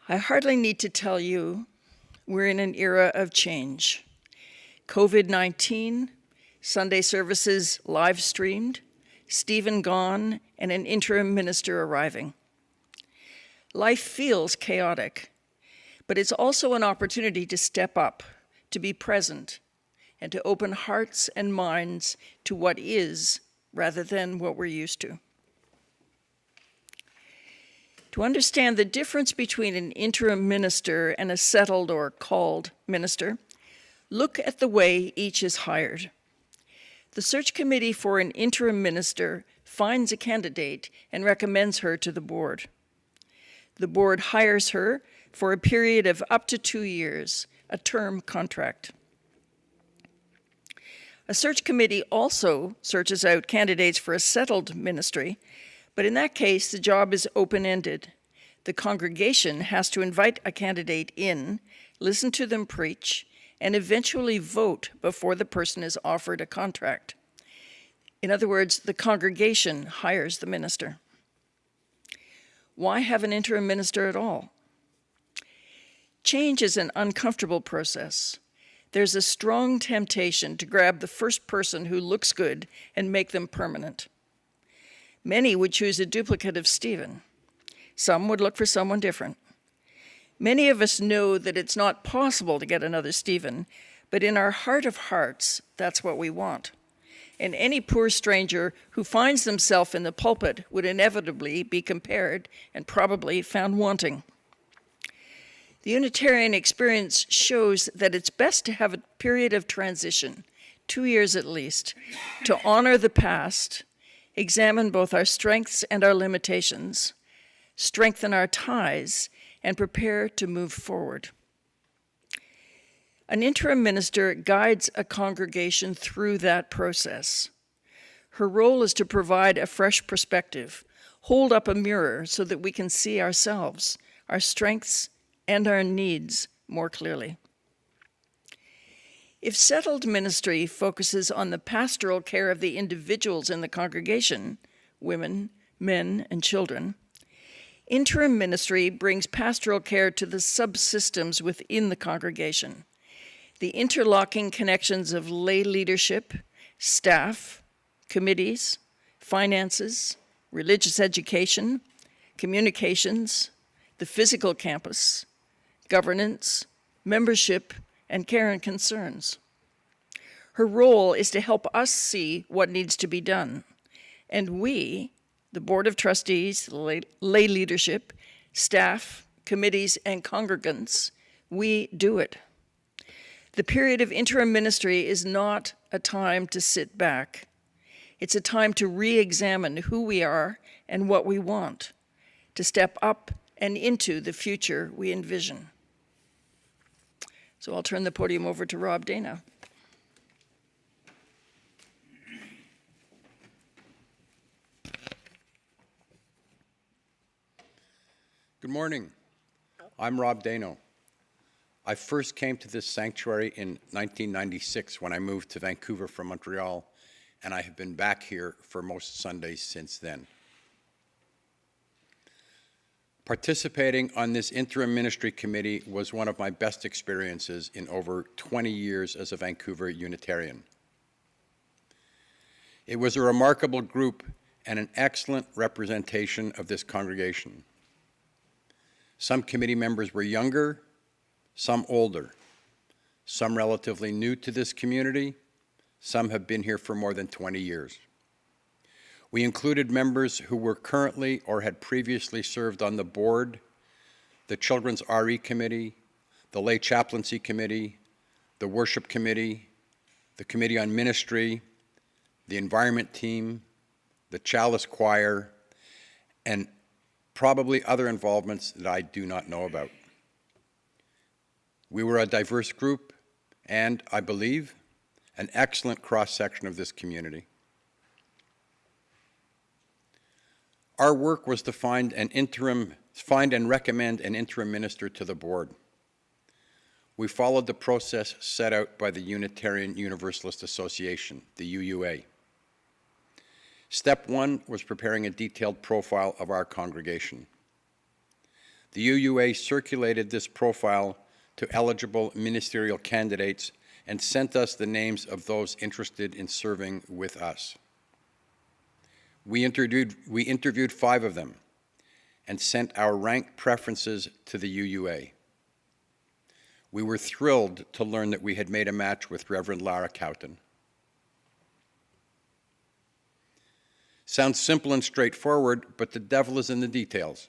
I hardly need to tell you we're in an era of change. COVID-19, Sunday services live streamed, Stephen gone, and an interim minister arriving. Life feels chaotic, but it's also an opportunity to step up, to be present, and to open hearts and minds to what is rather than what we're used to. To understand the difference between an interim minister and a settled or called minister, look at the way each is hired. The search committee for an interim minister finds a candidate and recommends her to the board. The board hires her for a period of up to 2 years, a term contract. A search committee also searches out candidates for a settled ministry, but in that case, the job is open-ended. The congregation has to invite a candidate in, listen to them preach, and eventually vote before the person is offered a contract. In other words, the congregation hires the minister. Why have an interim minister at all? Change is an uncomfortable process. There's a strong temptation to grab the first person who looks good and make them permanent. Many would choose a duplicate of Stephen. Some would look for someone different. Many of us know that it's not possible to get another Stephen, but in our heart of hearts, that's what we want. And any poor stranger who finds themselves in the pulpit would inevitably be compared and probably found wanting. The Unitarian experience shows that it's best to have a period of transition, 2 years at least, to honor the past, examine both our strengths and our limitations, strengthen our ties, and prepare to move forward. An interim minister guides a congregation through that process. Her role is to provide a fresh perspective, hold up a mirror so that we can see ourselves, our strengths, and our needs more clearly. If settled ministry focuses on the pastoral care of the individuals in the congregation, women, men, and children, interim ministry brings pastoral care to the subsystems within the congregation, the interlocking connections of lay leadership, staff, committees, finances, religious education, communications, the physical campus, governance, membership, and care and concerns. Her role is to help us see what needs to be done, and we, the Board of Trustees, lay leadership, staff, committees, and congregants, we do it. The period of interim ministry is not a time to sit back. It's a time to re-examine who we are and what we want, to step up and into the future we envision. So I'll turn the podium over to Rob Dana. Good morning. I'm Rob Dano. I first came to this sanctuary in 1996 when I moved to Vancouver from Montreal, and I have been back here for most Sundays since then. Participating on this interim ministry committee was one of my best experiences in over 20 years as a Vancouver Unitarian. It was a remarkable group and an excellent representation of this congregation. Some committee members were younger, some older, some relatively new to this community, some have been here for more than 20 years. We included members who were currently or had previously served on the board, the Children's RE Committee, the Lay Chaplaincy Committee, the Worship Committee, the Committee on Ministry, the Environment Team, the Chalice Choir, and probably other involvements that I do not know about. We were a diverse group and, I believe, an excellent cross-section of this community. Our work was to find and recommend an interim minister to the board. We followed the process set out by the Unitarian Universalist Association, the UUA. Step one was preparing a detailed profile of our congregation. the UUA circulated this profile to eligible ministerial candidates and sent us the names of those interested in serving with us. We interviewed 5 of them and sent our ranked preferences to the UUA. We were thrilled to learn that we had made a match with Reverend Lara Cowton. Sounds simple and straightforward, but the devil is in the details.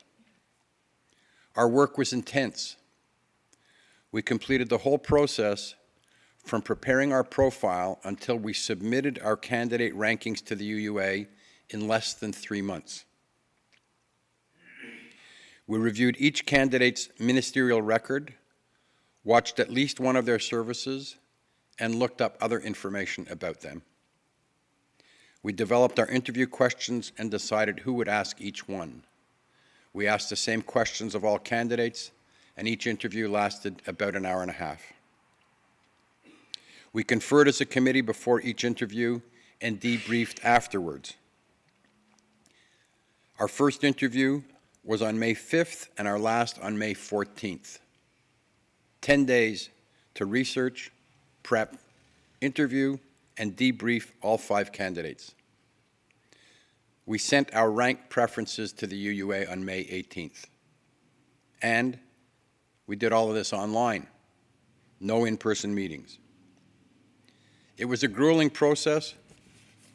Our work was intense. We completed the whole process from preparing our profile until we submitted our candidate rankings to the UUA in less than 3 months. We reviewed each candidate's ministerial record, watched at least one of their services, and looked up other information about them. We developed our interview questions and decided who would ask each one. We asked the same questions of all candidates, and each interview lasted about an hour and a half. We conferred as a committee before each interview and debriefed afterwards. Our first interview was on May 5th and our last on May 14th. 10 days to research, prep, interview, and debrief all 5 candidates. We sent our ranked preferences to the UUA on May 18th. And we did all of this online, no in-person meetings. It was a grueling process,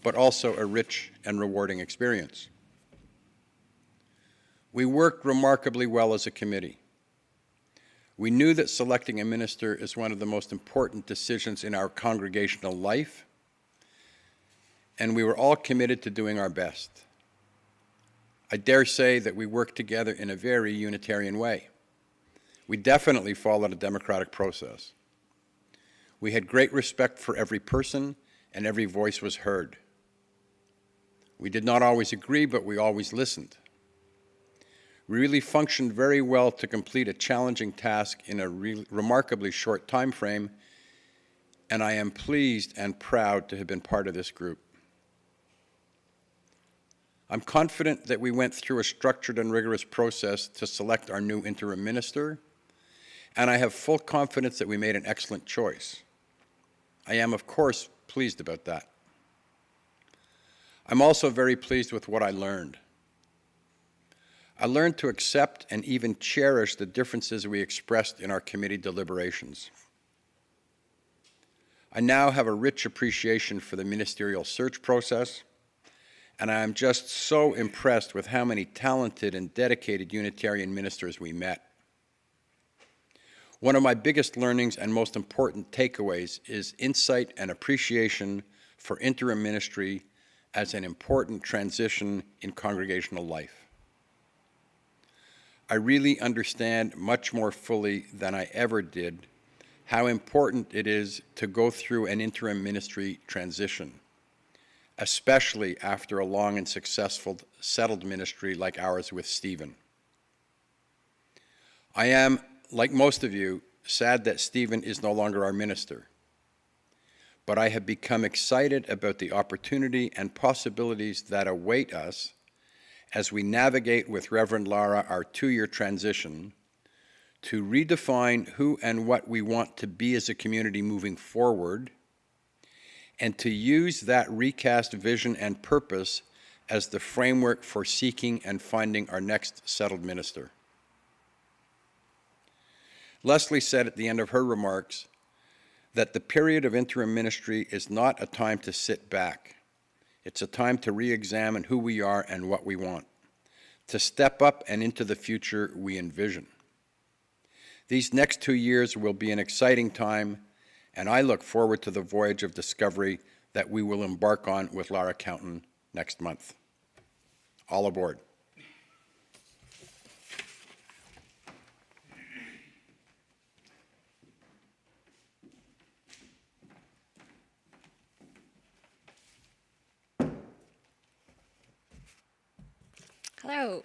but also a rich and rewarding experience. We worked remarkably well as a committee. We knew that selecting a minister is one of the most important decisions in our congregational life, and we were all committed to doing our best. I dare say that we worked together in a very Unitarian way. We definitely followed a democratic process. We had great respect for every person, and every voice was heard. We did not always agree, but we always listened. We really functioned very well to complete a challenging task in a remarkably short time frame, and I am pleased and proud to have been part of this group. I'm confident that we went through a structured and rigorous process to select our new interim minister, and I have full confidence that we made an excellent choice. I am, of course, pleased about that. I'm also very pleased with what I learned. I learned to accept and even cherish the differences we expressed in our committee deliberations. I now have a rich appreciation for the ministerial search process, and I am just so impressed with how many talented and dedicated Unitarian ministers we met. One of my biggest learnings and most important takeaways is insight and appreciation for interim ministry as an important transition in congregational life. I really understand much more fully than I ever did how important it is to go through an interim ministry transition, especially after a long and successful settled ministry like ours with Stephen. I am, like most of you, sad that Stephen is no longer our minister, but I have become excited about the opportunity and possibilities that await us as we navigate with Reverend Lara our 2-year transition to redefine who and what we want to be as a community moving forward, and to use that recast vision and purpose as the framework for seeking and finding our next settled minister. Leslie said at the end of her remarks that the period of interim ministry is not a time to sit back. It's a time to re-examine who we are and what we want, to step up and into the future we envision. These next 2 years will be an exciting time, and I look forward to the voyage of discovery that we will embark on with Lara Cowton next month. All aboard. Hello,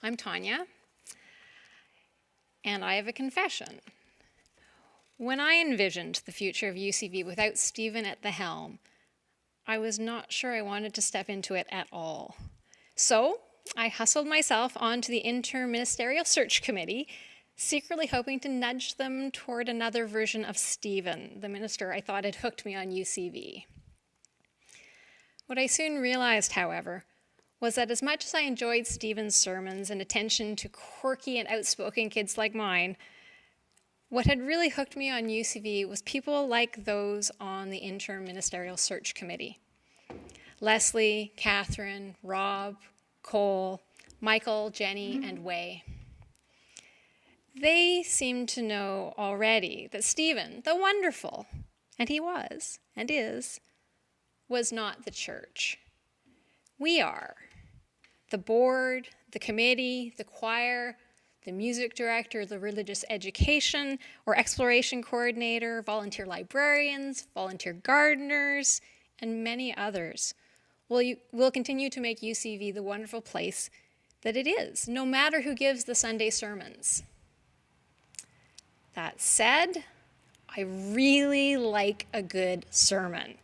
I'm Tanya, and I have a confession. When I envisioned the future of UCV without Stephen at the helm, I was not sure I wanted to step into it at all. So I hustled myself onto the Interministerial Search Committee, secretly hoping to nudge them toward another version of Stephen, the minister I thought had hooked me on UCV. What I soon realized, however, was that as much as I enjoyed Stephen's sermons and attention to quirky and outspoken kids like mine, what had really hooked me on UCV was people like those on the Interministerial Search Committee. Leslie, Catherine, Rob, Cole, Michael, Jenny, and Way. They seemed to know already that Stephen, though wonderful, and he was, and is, was not the church. We are. The board, the committee, the choir, the music director, the religious education or exploration coordinator, volunteer librarians, volunteer gardeners, and many others will continue to make UCV the wonderful place that it is, no matter who gives the Sunday sermons. That said, I really like a good sermon.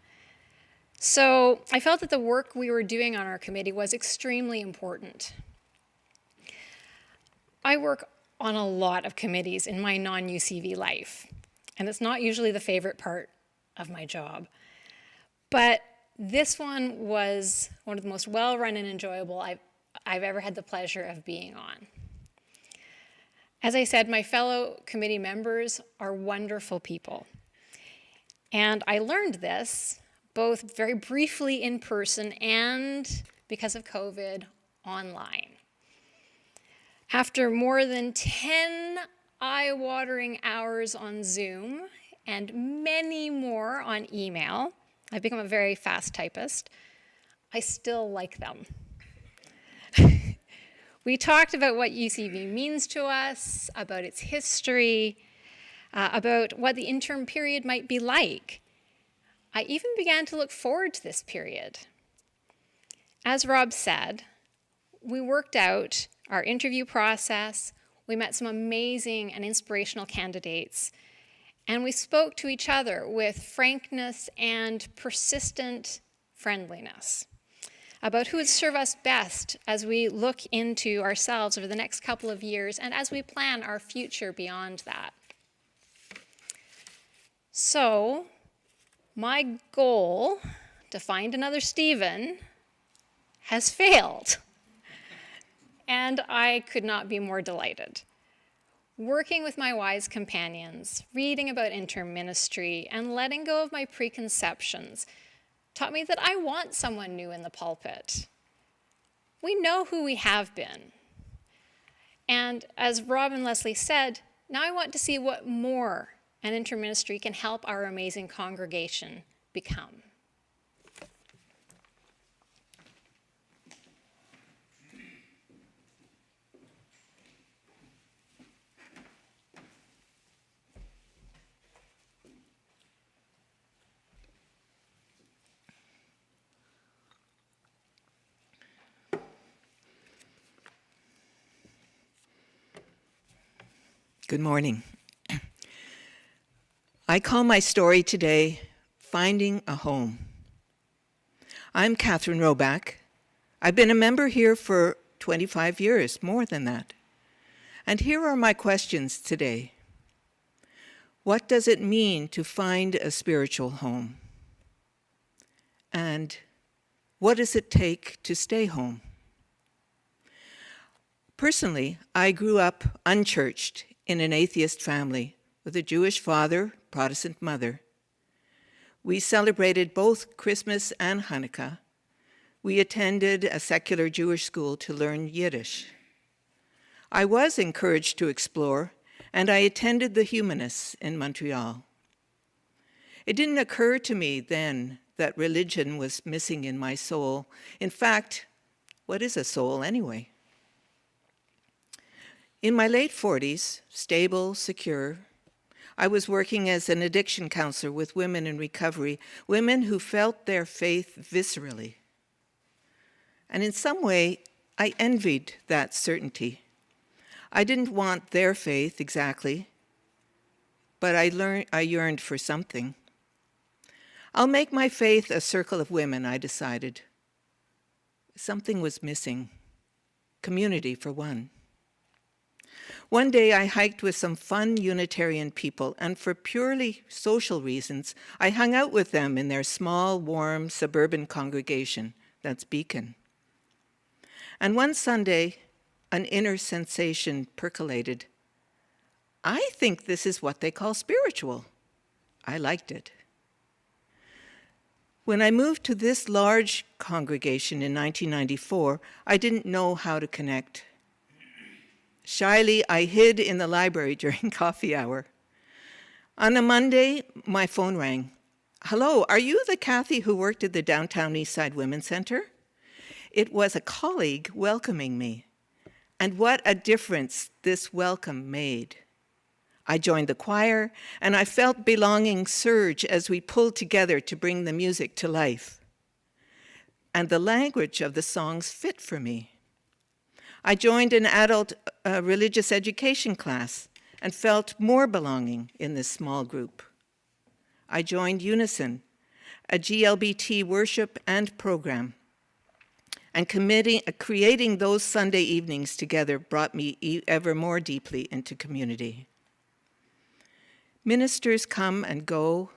So I felt that the work we were doing on our committee was extremely important. I work on a lot of committees in my non-UCV life, and it's not usually the favorite part of my job. But this one was one of the most well-run and enjoyable I've ever had the pleasure of being on. As I said, my fellow committee members are wonderful people. And I learned this both very briefly in person and, because of COVID, online. After more than 10 eye-watering hours on Zoom and many more on email, I've become a very fast typist. I still like them. We talked about what UCV means to us, about its history, about what the interim period might be like. I even began to look forward to this period. As Rob said, we worked out our interview process, we met some amazing and inspirational candidates, and we spoke to each other with frankness and persistent friendliness about who would serve us best as we look into ourselves over the next couple of years and as we plan our future beyond that. So, my goal to find another Stephen has failed. And I could not be more delighted. Working with my wise companions, reading about interim ministry, and letting go of my preconceptions taught me that I want someone new in the pulpit. We know who we have been. And as Rob and Leslie said, now I want to see what more an interim ministry can help our amazing congregation become. Good morning. I call my story today, Finding a Home. I'm Catherine Roback. I've been a member here for 25 years, more than that. And here are my questions today. What does it mean to find a spiritual home? And what does it take to stay home? Personally, I grew up unchurched in an atheist family with a Jewish father, Protestant mother. We celebrated both Christmas and Hanukkah. We attended a secular Jewish school to learn Yiddish. I was encouraged to explore, and I attended the Humanists in Montreal. It didn't occur to me then that religion was missing in my soul. In fact, what is a soul anyway? In my late 40s, stable, secure, I was working as an addiction counselor with women in recovery, women who felt their faith viscerally. And in some way, I envied that certainty. I didn't want their faith exactly, but I yearned for something. I'll make my faith a circle of women, I decided. Something was missing. community for one. One day I hiked with some fun Unitarian people, and for purely social reasons, I hung out with them in their small, warm, suburban congregation, that's Beacon. And one Sunday, an inner sensation percolated. I think this is what they call spiritual. I liked it. When I moved to this large congregation in 1994, I didn't know how to connect. Shyly, I hid in the library during coffee hour. On a Monday, my phone rang. Hello, are you the Kathy who worked at the Downtown Eastside Women's Center? It was a colleague welcoming me. And what a difference this welcome made. I joined the choir, and I felt belonging surge as we pulled together to bring the music to life. And the language of the songs fit for me. I joined an adult religious education class and felt more belonging in this small group. I joined Unison, a GLBT worship and program. And creating those Sunday evenings together brought me ever more deeply into community. Ministers come and go,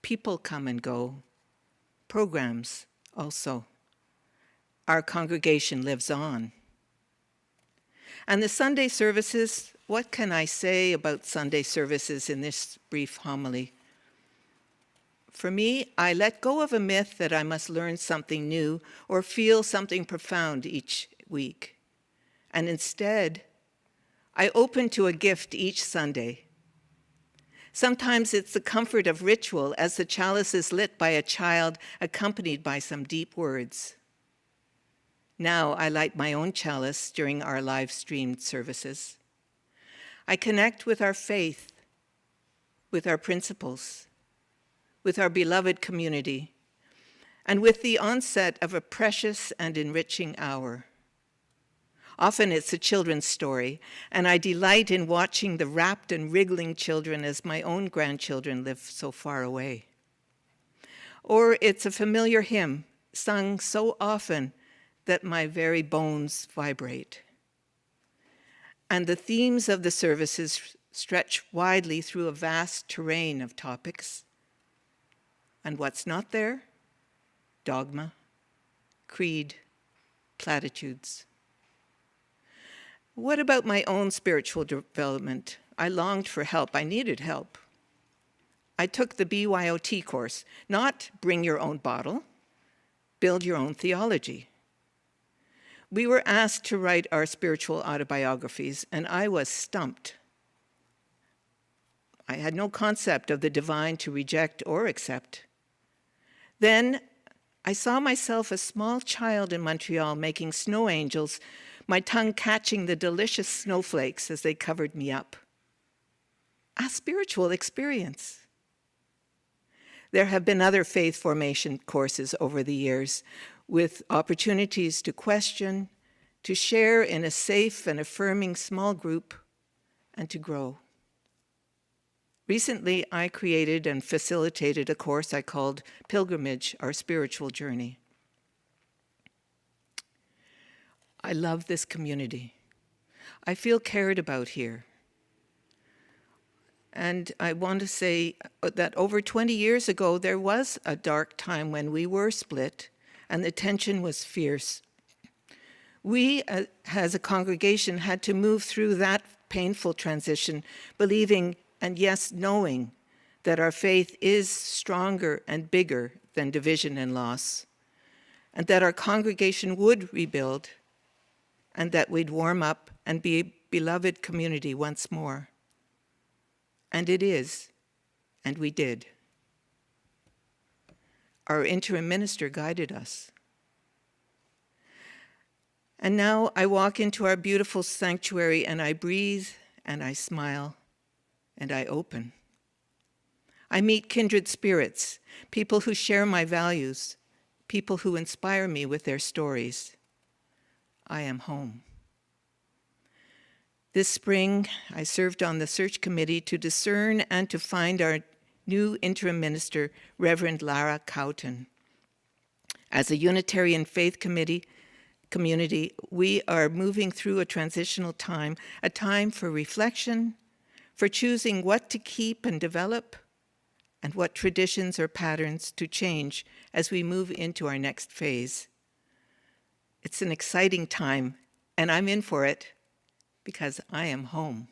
people come and go, programs also. Our congregation lives on. And the Sunday services, what can I say about Sunday services in this brief homily? For me, I let go of a myth that I must learn something new or feel something profound each week. And instead, I open to a gift each Sunday. Sometimes it's the comfort of ritual as the chalice is lit by a child accompanied by some deep words. Now I light my own chalice during our live-streamed services. I connect with our faith, with our principles, with our beloved community, and with the onset of a precious and enriching hour. Often it's a children's story, and I delight in watching the rapt and wriggling children as my own grandchildren live so far away. Or it's a familiar hymn sung so often that my very bones vibrate. And the themes of the services stretch widely through a vast terrain of topics. And what's not there? Dogma, creed, platitudes. What about my own spiritual development? I longed for help. I needed help. I took the BYOT course, not bring your own bottle, build your own theology. We were asked to write our spiritual autobiographies, and I was stumped. I had no concept of the divine to reject or accept. Then I saw myself a small child in Montreal making snow angels, my tongue catching the delicious snowflakes as they covered me up. A spiritual experience. There have been other faith formation courses over the years with opportunities to question, to share in a safe and affirming small group, and to grow. Recently, I created and facilitated a course I called Pilgrimage, Our Spiritual Journey. I love this community. I feel cared about here. And I want to say that over 20 years ago, there was a dark time when we were split and the tension was fierce. We, as a congregation, had to move through that painful transition, believing and yes, knowing that our faith is stronger and bigger than division and loss, and that our congregation would rebuild, and that we'd warm up and be a beloved community once more. And it is, and we did. Our interim minister guided us. And now I walk into our beautiful sanctuary and I breathe and I smile and I open. I meet kindred spirits, people who share my values, people who inspire me with their stories. I am home. This spring, I served on the search committee to discern and to find our new interim minister, Reverend Lara Cowton. As a Unitarian faith committee, community, we are moving through a transitional time, a time for reflection, for choosing what to keep and develop, and what traditions or patterns to change as we move into our next phase. It's an exciting time, and I'm in for it because I am home.